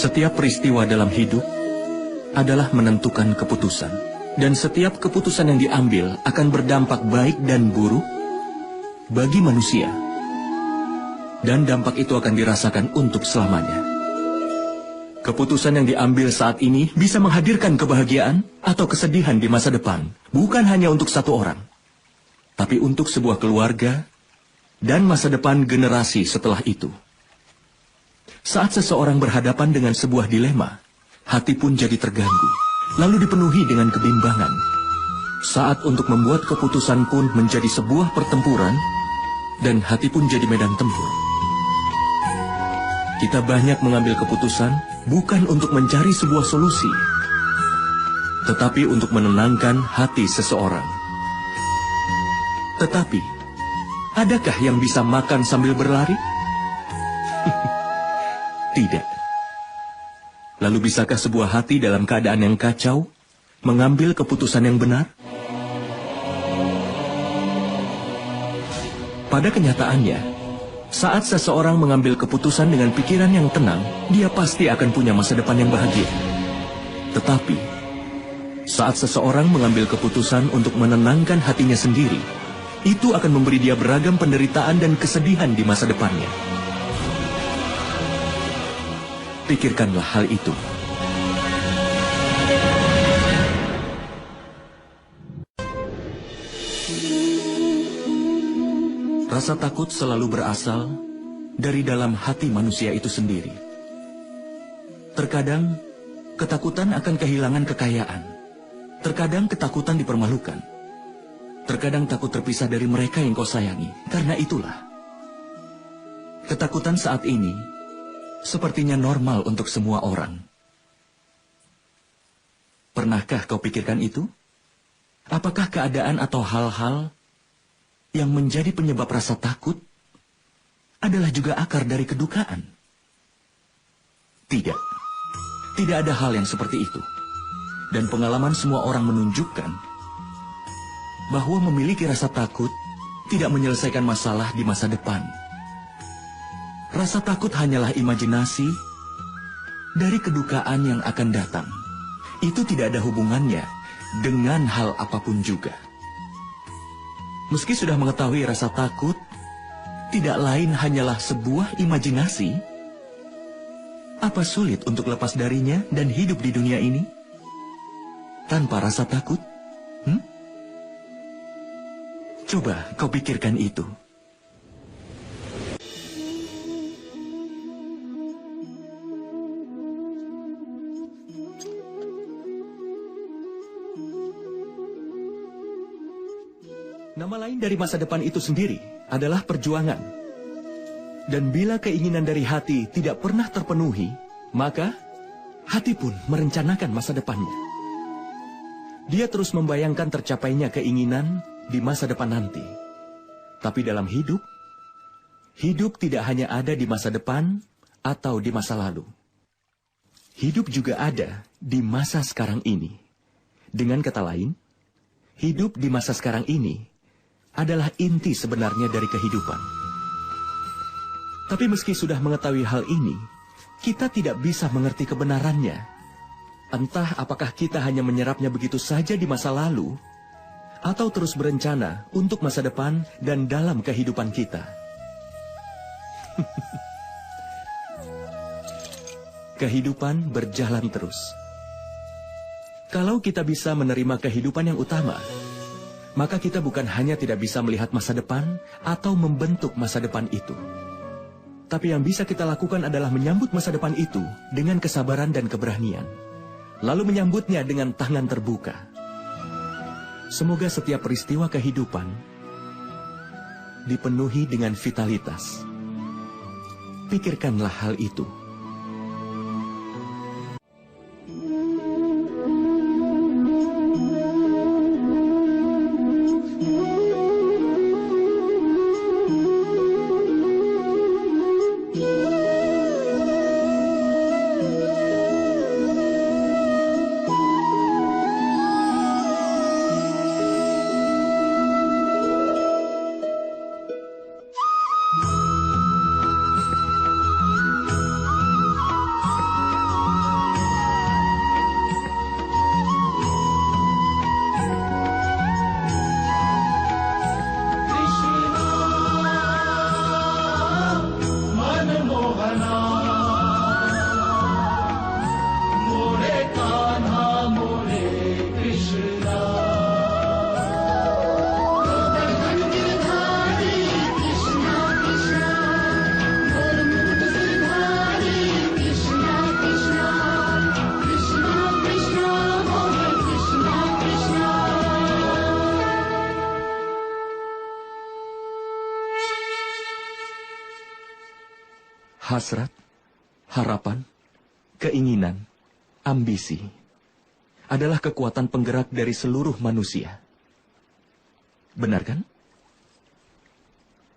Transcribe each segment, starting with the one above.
Setiap peristiwa dalam hidup adalah menentukan keputusan. Dan setiap keputusan yang diambil akan berdampak baik dan buruk bagi manusia. Dan dampak itu akan dirasakan untuk selamanya. Keputusan yang diambil saat ini bisa menghadirkan kebahagiaan atau kesedihan di masa depan. Bukan hanya untuk satu orang, tapi untuk sebuah keluarga dan masa depan generasi setelah itu. Saat seseorang berhadapan dengan sebuah dilema, hati pun jadi terganggu, lalu dipenuhi dengan kebimbangan. Saat untuk membuat keputusan pun menjadi sebuah pertempuran, dan hati pun jadi medan tempur. Kita banyak mengambil keputusan bukan untuk mencari sebuah solusi, tetapi untuk menenangkan hati seseorang. Tetapi, adakah yang bisa makan sambil berlari? Tidak. Lalu bisakah sebuah hati dalam keadaan yang kacau mengambil keputusan yang benar? Pada kenyataannya, saat seseorang mengambil keputusan dengan pikiran yang tenang, dia pasti akan punya masa depan yang bahagia. Tetapi, saat seseorang mengambil keputusan untuk menenangkan hatinya sendiri, itu akan memberi dia beragam penderitaan dan kesedihan di masa depannya. Pikirkanlah hal itu. Rasa takut selalu berasal dari dalam hati manusia itu sendiri. Terkadang, ketakutan akan kehilangan kekayaan. Terkadang ketakutan dipermalukan. Terkadang takut terpisah dari mereka yang kau sayangi. Karena itulah, ketakutan saat ini sepertinya normal untuk semua orang. Pernahkah kau pikirkan itu? Apakah keadaan atau hal-hal yang menjadi penyebab rasa takut adalah juga akar dari kedukaan? Tidak. Tidak ada hal yang seperti itu. Dan pengalaman semua orang menunjukkan bahwa memiliki rasa takut tidak menyelesaikan masalah di masa depan. Rasa takut hanyalah imajinasi dari kedukaan yang akan datang. Itu tidak ada hubungannya dengan hal apapun juga. Meski sudah mengetahui rasa takut tidak lain hanyalah sebuah imajinasi, apa sulit untuk lepas darinya dan hidup di dunia ini tanpa rasa takut? Coba kau pikirkan itu. Nama lain dari masa depan itu sendiri adalah perjuangan. Dan bila keinginan dari hati tidak pernah terpenuhi, maka hati pun merencanakan masa depannya. Dia terus membayangkan tercapainya keinginan di masa depan nanti. Tapi dalam hidup, hidup tidak hanya ada di masa depan atau di masa lalu. Hidup juga ada di masa sekarang ini. Dengan kata lain, hidup di masa sekarang ini adalah inti sebenarnya dari kehidupan. Tapi meski sudah mengetahui hal ini, kita tidak bisa mengerti kebenarannya. Entah apakah kita hanya menyerapnya begitu saja di masa lalu, atau terus berencana untuk masa depan dan dalam kehidupan kita. Kehidupan berjalan terus. Kalau kita bisa menerima kehidupan yang utama, maka kita bukan hanya tidak bisa melihat masa depan atau membentuk masa depan itu. Tapi yang bisa kita lakukan adalah menyambut masa depan itu dengan kesabaran dan keberanian. Lalu menyambutnya dengan tangan terbuka. Semoga setiap peristiwa kehidupan dipenuhi dengan vitalitas. Pikirkanlah hal itu. hasrat, harapan, keinginan, ambisi adalah kekuatan penggerak dari seluruh manusia. Benar kan?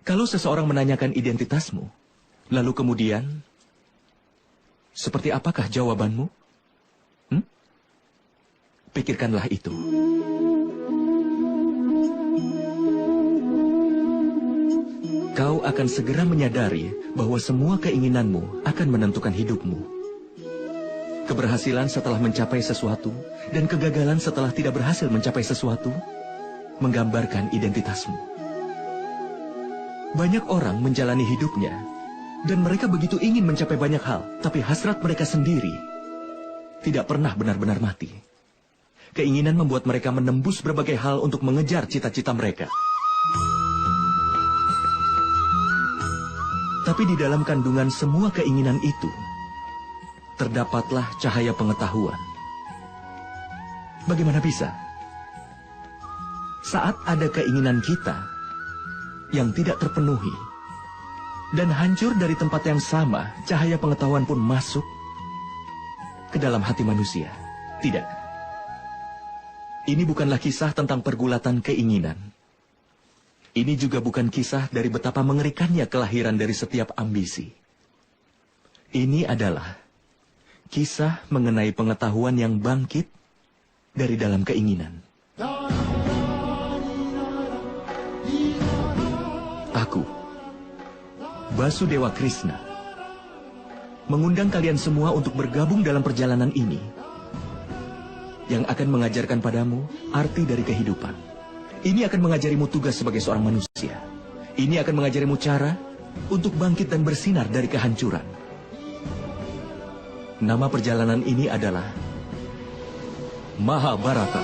Kalau seseorang menanyakan identitasmu, lalu kemudian, seperti apakah jawabanmu? Pikirkanlah itu. Kau akan segera menyadari bahwa semua keinginanmu akan menentukan hidupmu. Keberhasilan setelah mencapai sesuatu dan kegagalan setelah tidak berhasil mencapai sesuatu menggambarkan identitasmu. Banyak orang menjalani hidupnya dan mereka begitu ingin mencapai banyak hal, tapi hasrat mereka sendiri tidak pernah benar-benar mati. Keinginan membuat mereka menembus berbagai hal untuk mengejar cita-cita mereka. Tapi di dalam kandungan semua keinginan itu, terdapatlah cahaya pengetahuan. Bagaimana bisa? Saat ada keinginan kita yang tidak terpenuhi, dan hancur dari tempat yang sama, cahaya pengetahuan pun masuk ke dalam hati manusia. Tidak. Ini bukanlah kisah tentang pergulatan keinginan. Ini juga bukan kisah dari betapa mengerikannya kelahiran dari setiap ambisi. Ini adalah kisah mengenai pengetahuan yang bangkit dari dalam keinginan. Aku, Basudewa Krishna, mengundang kalian semua untuk bergabung dalam perjalanan ini yang akan mengajarkan padamu arti dari kehidupan. Ini akan mengajarimu tugas sebagai seorang manusia. Ini akan mengajarimu cara untuk bangkit dan bersinar dari kehancuran. Nama perjalanan ini adalah Mahabharata.